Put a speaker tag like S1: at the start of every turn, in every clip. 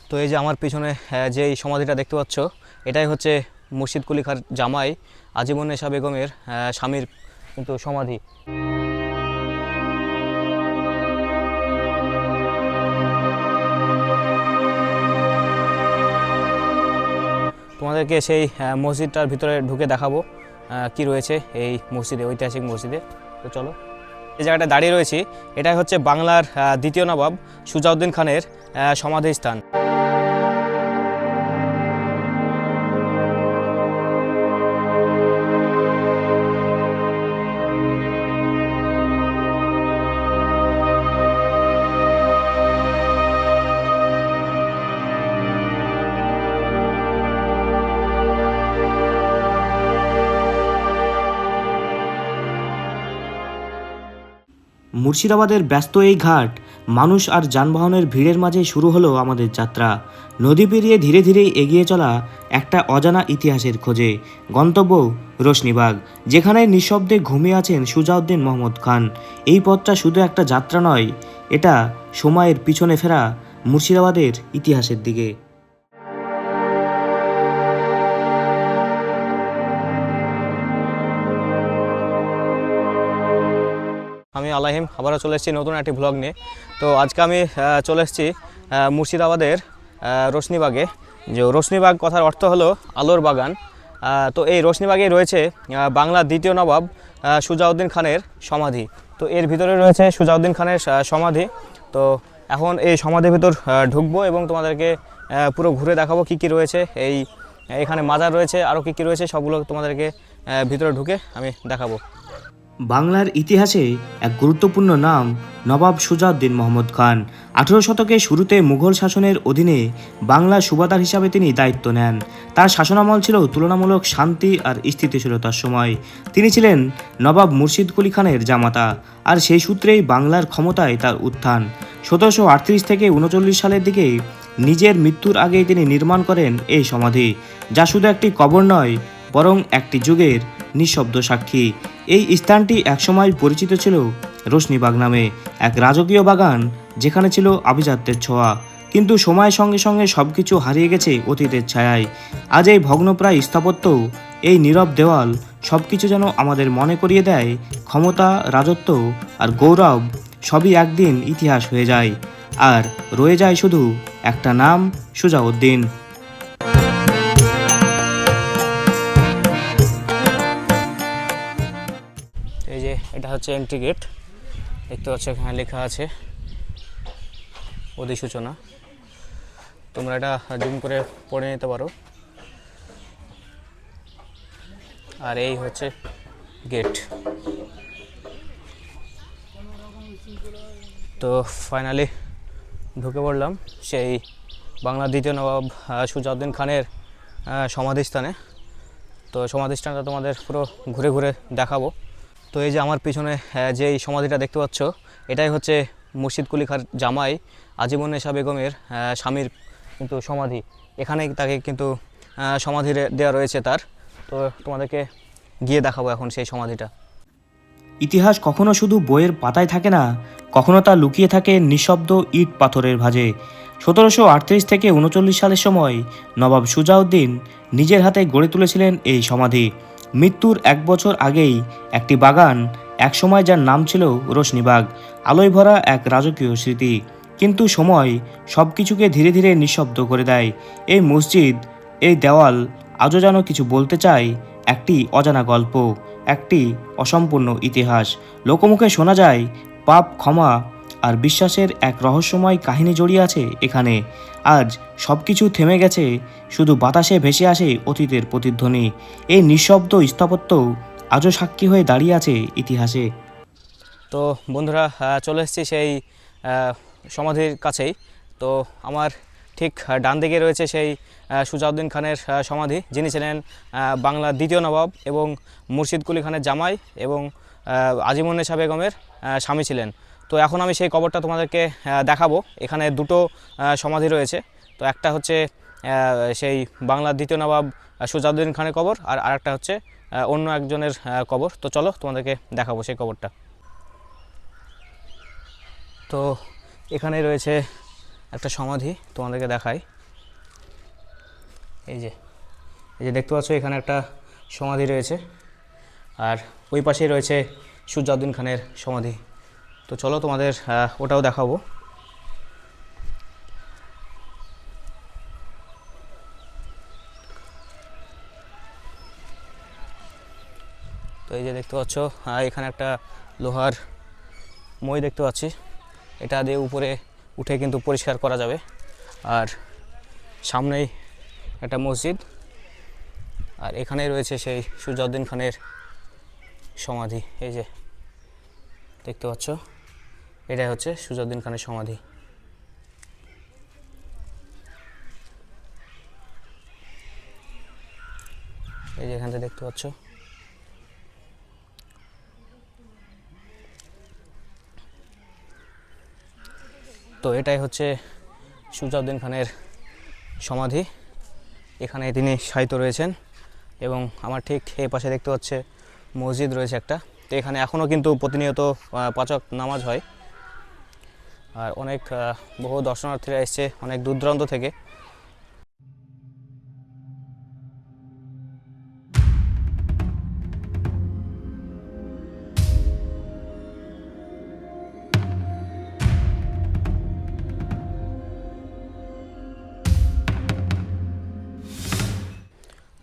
S1: তো এই যে আমার পিছনে যে এই সমাধিটা দেখতে পাচ্ছ, এটাই হচ্ছে মুর্শিদ কুলি খাঁর জামাই আজিমুন্নেসা বেগমের স্বামীর কিন্তু সমাধি। তোমাদেরকে সেই মসজিদটার ভিতরে ঢুকে দেখাবো কি রয়েছে এই মসজিদে, ঐতিহাসিক মসজিদে। তো চলো। এই জায়গাটা দাঁড়িয়ে রয়েছি, এটাই হচ্ছে বাংলার দ্বিতীয় নবাব সুজাউদ্দিন খানের সমাধিস্থান।
S2: মুর্শিদাবাদের ব্যস্ত এই ঘাট, মানুষ আর যানবাহনের ভিড়ের মাঝে শুরু হলো আমাদের যাত্রা। নদী পেরিয়ে ধীরে ধীরে এগিয়ে চলা একটা অজানা ইতিহাসের খোঁজে। গন্তব্য রোশনীবাগ, যেখানে নিঃশব্দে ঘুমিয়ে আছেন সুজাউদ্দিন মোহাম্মদ খান। এই পথটা শুধু একটা যাত্রা নয়, এটা সময়ের পিছনে ফেরা মুর্শিদাবাদের ইতিহাসের দিকে।
S1: আমি আলাহিম আবারও চলে এসেছি নতুন একটি ব্লগ নিয়ে। তো আজকে আমি চলে এসেছি মুর্শিদাবাদের রোশনীবাগে। যে রোশনীবাগ কথার অর্থ হলো আলোর বাগান। তো এই রোশনীবাগেই রয়েছে বাংলার দ্বিতীয় নবাব সুজাউদ্দিন খানের সমাধি। তো এর ভিতরে রয়েছে সুজাউদ্দিন খানের সমাধি। তো এখন এই সমাধির ভিতর ঢুকবো এবং তোমাদেরকে পুরো ঘুরে দেখাবো কি কি রয়েছে। এখানে মাজার রয়েছে, আরও কি কি রয়েছে সবগুলো তোমাদেরকে ভিতরে ঢুকে আমি দেখাবো।
S2: বাংলার ইতিহাসে এক গুরুত্বপূর্ণ নাম নবাব সুজাউদ্দিন মোহাম্মদ খান। 18 শতকের শুরুতে মুঘল শাসনের অধীনে বাংলার সুবাদার হিসাবে তিনি দায়িত্ব নেন। তার শাসনামল ছিল তুলনামূলক শান্তি আর স্থিতিশীলতার সময়। তিনি ছিলেন নবাব মুর্শিদ কুলি খানের জামাতা, আর সেই সূত্রেই বাংলার ক্ষমতায় তার উত্থান। 1738 থেকে 39 সালের দিকে নিজের মৃত্যুর আগেই তিনি নির্মাণ করেন এই সমাধি, যা শুধু একটি কবর নয়, বরং একটি যুগের নিঃশব্দ সাক্ষী। এই স্থানটি একসময় পরিচিত ছিল রোশনীবাগ নামে, এক রাজকীয় বাগান যেখানে ছিল আভিজাত্যের ছোঁয়া। কিন্তু সময়ের সঙ্গে সঙ্গে সবকিছু হারিয়ে গেছে অতীতের ছায়ায়। আজ এই ভগ্নপ্রায় স্থাপত্য, এই নীরব দেওয়াল, সবকিছু যেন আমাদের মনে করিয়ে দেয় ক্ষমতা, রাজত্ব আর গৌরব সবই একদিন ইতিহাস হয়ে যায়, আর রয়ে যায় শুধু একটা নাম, সুজাউদ্দিন।
S1: এই যে এটা হচ্ছে এন্ট্রি গেট, দেখতে পাচ্ছ এখানে লেখা আছে অধিসূচনা। তোমরা এটা জুম করে পড়ে নিতে পারো। আর এই হচ্ছে গেট। তো ফাইনালি ঢুকে পড়লাম সেই বাংলার দ্বিতীয় নবাব সুজাউদ্দিন খানের সমাধিস্থানে। তো সমাধিস্থানটা তোমাদের পুরো ঘুরে ঘুরে দেখাবো। তো এই যে আমার পিছনে যে এই সমাধিটা দেখতে পাচ্ছ, এটাই হচ্ছে মুর্শিদ কুলি খাঁর জামাই আজিমুন্নেসা বেগমের স্বামীর কিন্তু সমাধি। এখানেই তাকে কিন্তু সমাধি দেওয়া রয়েছে তার। তো তোমাদেরকে গিয়ে দেখাবো এখন সেই সমাধিটা।
S2: ইতিহাস কখনো শুধু বইয়ের পাতায় থাকে না, কখনো তা লুকিয়ে থাকে নিঃশব্দ ইট পাথরের ভাঁজে। 1738 থেকে 39 সালের সময় নবাব সুজাউদ্দিন নিজের হাতে গড়ে তুলেছিলেন এই সমাধি। মৃত্যুর 1 বছর আগেই একটি বাগান, একসময় যার নাম ছিল রোশনীবাগ, আলোয় ভরা এক রাজকীয় স্মৃতি। কিন্তু সময় সব কিছুকে ধীরে ধীরে নিঃশব্দ করে দেয়। এই মসজিদ, এই দেওয়াল আজও যেন কিছু বলতে চায়, একটি অজানা গল্প, একটি অসম্পূর্ণ ইতিহাস। লোকমুখে শোনা যায় পাপ ক্ষমা আর বিশ্বাসের এক রহস্যময় কাহিনী জড়িয়ে আছে এখানে। আজ সব কিছু থেমে গেছে, শুধু বাতাসে ভেসে আসে অতীতের প্রতিধ্বনি। এই নিঃশব্দ স্থাপত্য আজও সাক্ষী হয়ে দাঁড়িয়ে আছে ইতিহাসে।
S1: তো বন্ধুরা, চলে এসেছি সেই সমাধির কাছেই। তো আমার ঠিক ডান দিকে রয়েছে সেই সুজাউদ্দিন খানের সমাধি, যিনি ছিলেন বাংলার দ্বিতীয় নবাব এবং মুর্শিদ কুলি খানের জামাই এবং আজিমুন্নেসা বেগমের স্বামী ছিলেন। তো এখন আমি সেই কবরটা তোমাদেরকে দেখাবো। এখানে দুটো সমাধি রয়েছে। তো একটা হচ্ছে সেই বাংলার দ্বিতীয় নবাব সুজাউদ্দিন খানের কবর, আর আরেকটা হচ্ছে অন্য একজনের কবর। তো চলো তোমাদেরকে দেখাবো সেই কবরটা। তো এখানে রয়েছে একটা সমাধি, তোমাদেরকে দেখাই। এই যে দেখতে পাচ্ছ এখানে একটা সমাধি রয়েছে, আর ওই পাশেই রয়েছে সুজাউদ্দিন খানের সমাধি। তো চলো তোমাদের ওটাও দেখাবো। তো এই যে দেখতে পাচ্ছ এখানে একটা লোহার মই দেখতে পাচ্ছি, এটা দিয়ে উপরে উঠে কিন্তু পরিষ্কার করা যাবে। আর সামনেই একটা মসজিদ, আর এখানেই রয়েছে সেই সুজাউদ্দিন খানের সমাধি। এই যে দেখতে পাচ্ছ, এটাই হচ্ছে সুজাউদ্দিন খানের সমাধি। এই যে এখান থেকে দেখতে পাচ্ছ। তো এটাই হচ্ছে সুজাউদ্দিন খানের সমাধি, এখানে তিনি শায়িত রয়েছেন। এবং আমার ঠিক এই পাশে দেখতে পাচ্ছে মসজিদ রয়েছে একটা। তো এখানে এখনও কিন্তু প্রতিনিয়ত 5 ওয়াক্ত নামাজ হয়, আর অনেক বহু দর্শনার্থীরা এসছে অনেক দূর দূরান্ত থেকে।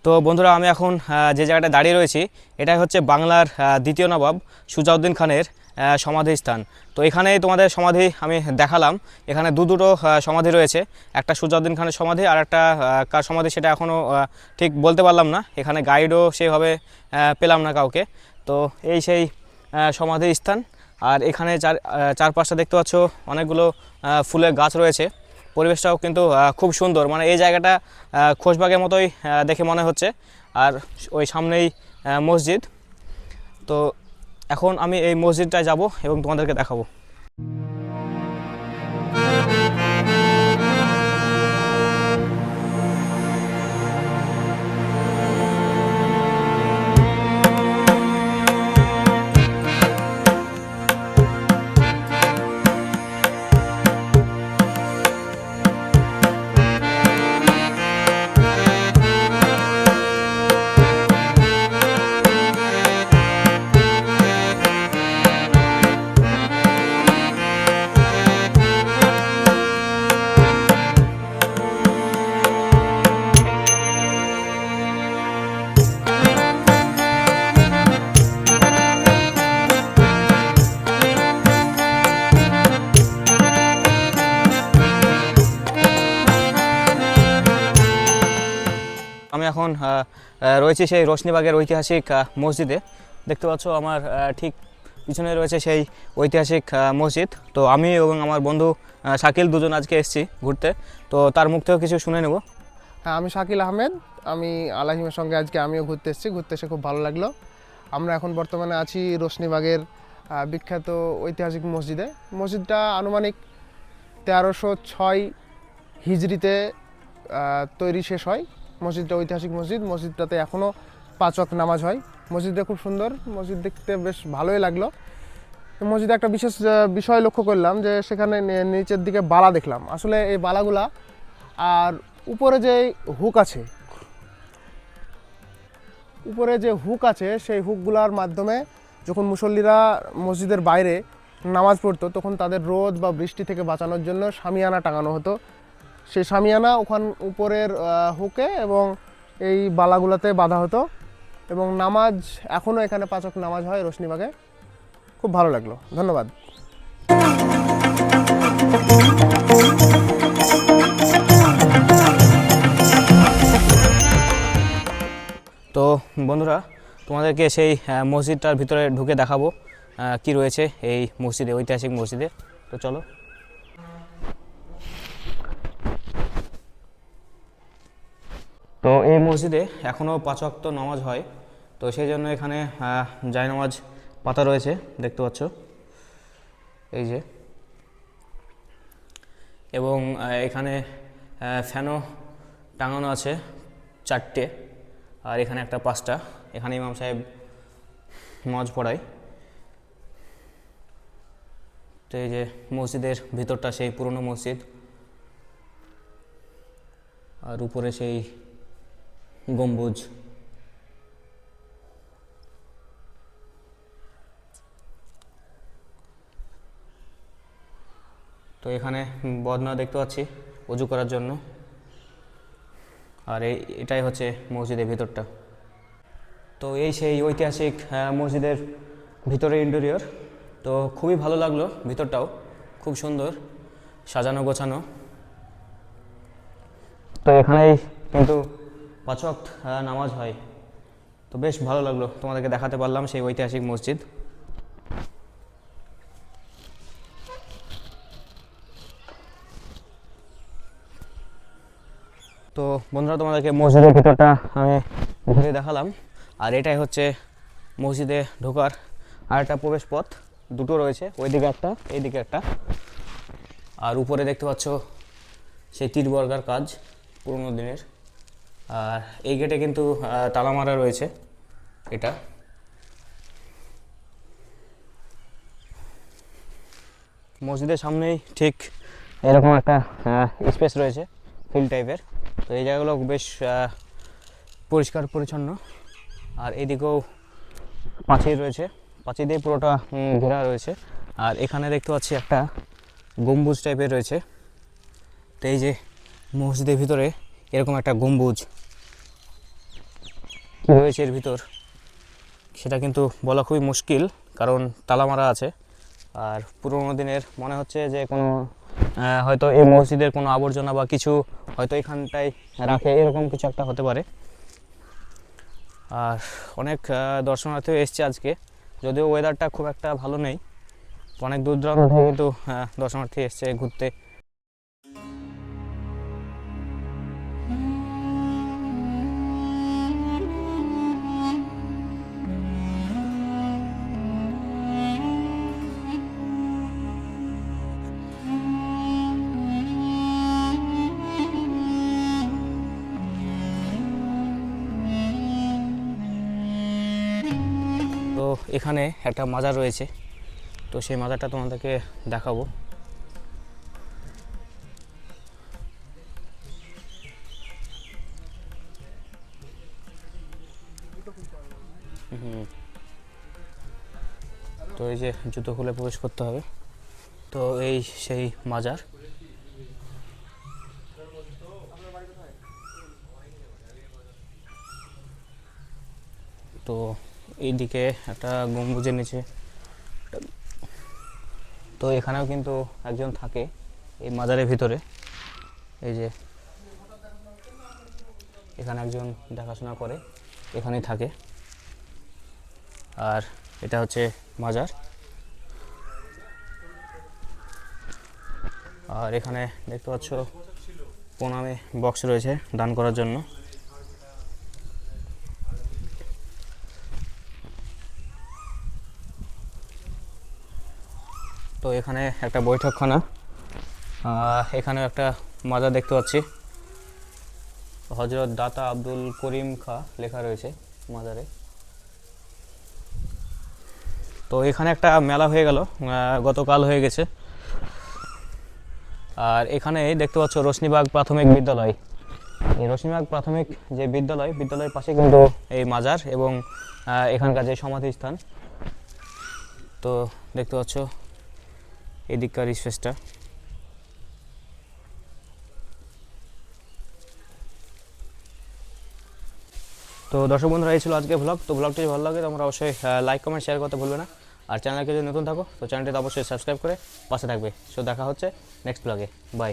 S1: তো বন্ধুরা, আমি এখন যে জায়গাটা দাঁড়িয়ে রয়েছি, এটাই হচ্ছে বাংলার দ্বিতীয় নবাব সুজাউদ্দিন খানের সমাধি স্থান। তো এখানেই তোমাদের সমাধি আমি দেখালাম। এখানে দুটো সমাধি রয়েছে, একটা সুজাউদ্দিন খানের সমাধি, আর একটা কার সমাধি সেটা এখনও ঠিক বলতে পারলাম না। এখানে গাইডও সেভাবে পেলাম না কাউকে। তো এই সেই সমাধি স্থান। আর এখানে চারপাশটা দেখতে পাচ্ছ অনেকগুলো ফুলের গাছ রয়েছে। পরিবেশটাও কিন্তু খুব সুন্দর, মানে এই জায়গাটা খোশবাগের মতোই দেখে মনে হচ্ছে। আর ওই সামনেই মসজিদ। তো এখন আমি এই মসজিদটায় যাব এবং তোমাদেরকে দেখাবো। আমি এখন রয়েছি সেই রোশনীবাগের ঐতিহাসিক মসজিদে। দেখতে পাচ্ছ আমার ঠিক পিছনে রয়েছে সেই ঐতিহাসিক মসজিদ। তো আমি এবং আমার বন্ধু শাকিল দুজন আজকে এসেছি ঘুরতে। তো তার মুখ থেকেও কিছু শুনে নেব।
S3: হ্যাঁ, আমি শাকিল আহমেদ। আমি আলাহিমের সঙ্গে আজকে আমিও ঘুরতে এসেছি। ঘুরতে এসে খুব ভালো লাগলো। আমরা এখন বর্তমানে আছি রোশনীবাগের বিখ্যাত ঐতিহাসিক মসজিদে। মসজিদটা আনুমানিক 1306 হিজরিতে তৈরি শেষ হয়। মসজিদটা ঐতিহাসিক মসজিদ। মসজিদটাতে এখনও 5 ওয়াক্ত নামাজ হয়। মসজিদটা খুব সুন্দর, মসজিদ দেখতে বেশ ভালোই লাগলো। মসজিদে একটা বিশেষ বিষয় লক্ষ্য করলাম যে সেখানে নিচের দিকে বালা দেখলাম। আসলে এই বালাগুলা আর উপরে যে হুক আছে, সেই হুকগুলার মাধ্যমে যখন মুসল্লিরা মসজিদের বাইরে নামাজ পড়তো তখন তাদের রোদ বা বৃষ্টি থেকে বাঁচানোর জন্য শামিয়ানা টাঙানো হতো। সেই শামিয়ানা উপরের হুকে এবং এই বালাগুলাতে বাঁধা হতো। এবং নামাজ এখনও এখানে 5 ওয়াক্ত নামাজ হয় রোশনীবাগে। খুব ভালো লাগলো। ধন্যবাদ।
S1: তো বন্ধুরা, তোমাদেরকে সেই মসজিদটার ভিতরে ঢুকে দেখাবো কি রয়েছে এই মসজিদে, ঐতিহাসিক মসজিদে। তো চলো। তো এই মসজিদে এখনও 5 ওয়াক্ত নামাজ হয়। তো সেই জন্য এখানে জায়নামাজ পাতা রয়েছে, দেখতে পাচ্ছ এই যে। এবং এখানে ফ্যানও টাঙানো আছে 4টে, আর এখানে একটা 5টা। এখানে ইমাম সাহেব নামাজ পড়ায়। তো এই যে মসজিদের ভিতরটা সেই পুরনো মসজিদ, আর উপরে সেই গম্বুজ। তো এখানে বদনা দেখতে পাচ্ছি অজু করার জন্য, আর এটাই হচ্ছে মসজিদের ভিতরটা। তো এই সেই ঐতিহাসিক মসজিদের ভিতরে ইন্টেরিয়র। তো খুবই ভালো লাগলো, ভিতরটাও খুব সুন্দর সাজানো গোছানো। তো এখানেই কিন্তু 5 ওয়াক্ত নামাজ হয়। তো বেশ ভালো লাগলো, তোমাদেরকে দেখাতে পারলাম সেই ঐতিহাসিক মসজিদ। তো বন্ধুরা, তোমাদেরকে মসজিদের ভিতরটা আমি ঘুরে দেখালাম। আর এটাই হচ্ছে মসজিদে ঢোকার আর একটা প্রবেশ পথ, দুটো রয়েছে, ওইদিকে একটা এইদিকে একটা। আর উপরে দেখতে পাচ্ছ সেই তীর বর্গার কাজ পুরনো দিনের। আর এই গেটে কিন্তু তালা মারা রয়েছে। এটা মসজিদের সামনেই ঠিক এরকম একটা স্পেস রয়েছে, ফিল্ড টাইপের। তো এই জায়গাগুলো বেশ পরিষ্কার পরিচ্ছন্ন। আর এদিকেও পাঁচিল রয়েছে, পাঁচিল দিয়ে পুরোটা ঘেরা রয়েছে। আর এখানে দেখতে পাচ্ছি একটা গম্বুজ টাইপের রয়েছে। তো এই যে মসজিদের ভিতরে এরকম একটা গম্বুজ কী রয়েছে এর ভিতর সেটা কিন্তু বলা খুবই মুশকিল, কারণ তালা মারা আছে। আর পুরোনো দিনের মনে হচ্ছে যে কোনো হয়তো এই মসজিদের কোনো আবর্জনা বা কিছু হয়তো এখানটায় রাখে, এরকম কিছু একটা হতে পারে। আর অনেক দর্শনার্থীও এসছে আজকে, যদিও ওয়েদারটা খুব একটা ভালো নেই। অনেক দূর দূরান্ত থেকে কিন্তু দর্শনার্থী এসছে ঘুরতে। তো এখানে একটা মাজার রয়েছে, তো সেই মাজারটা তোমাদেরকে দেখাবো। তো এই যে জুতো খুলে প্রবেশ করতে হবে। তো এই সেই মাজার। তো এইদিকে একটা গম্বুজের নিচে, তো এখানেও কিন্তু একজন থাকে এই মাজারের ভিতরে। এই যে এখানে একজন দেখাশোনা করে, এখানেই থাকে। আর এটা হচ্ছে মাজার। আর এখানে দেখতে পাচ্ছ প্রণামী বক্স রয়েছে দান করার জন্য। তো এখানে একটা বৈঠকখানা, এখানে একটা মাজার দেখতে পাচ্ছি, হযরত দাতা আব্দুল করিম খাঁ লেখা রয়েছে মাজারে। তো এখানে একটা মেলা হয়ে গেল, গতকাল হয়ে গেছে। আর এখানে দেখতে পাচ্ছ রোশনীবাগ প্রাথমিক বিদ্যালয়। এই রোশনীবাগ প্রাথমিক যে বিদ্যালয়ের পাশে কিন্তু এই মাজার এবং এখানকার যে সমাধিস্থান। তো দেখতে পাচ্ছ এদিককার স্পেসটা। তো দর্শক বন্ধুরা, এই ছিল আজকে ব্লগ। তো ব্লগটি যদি ভালো লাগে তোমরা অবশ্যই লাইক কমেন্ট শেয়ার করতে ভুলবে না। আর চ্যানেলকে যদি নতুন থাকো তো চ্যানেলটিতে অবশ্যই সাবস্ক্রাইব করে পাশে থাকবে। সো দেখা হচ্ছে নেক্সট ব্লগে। বাই।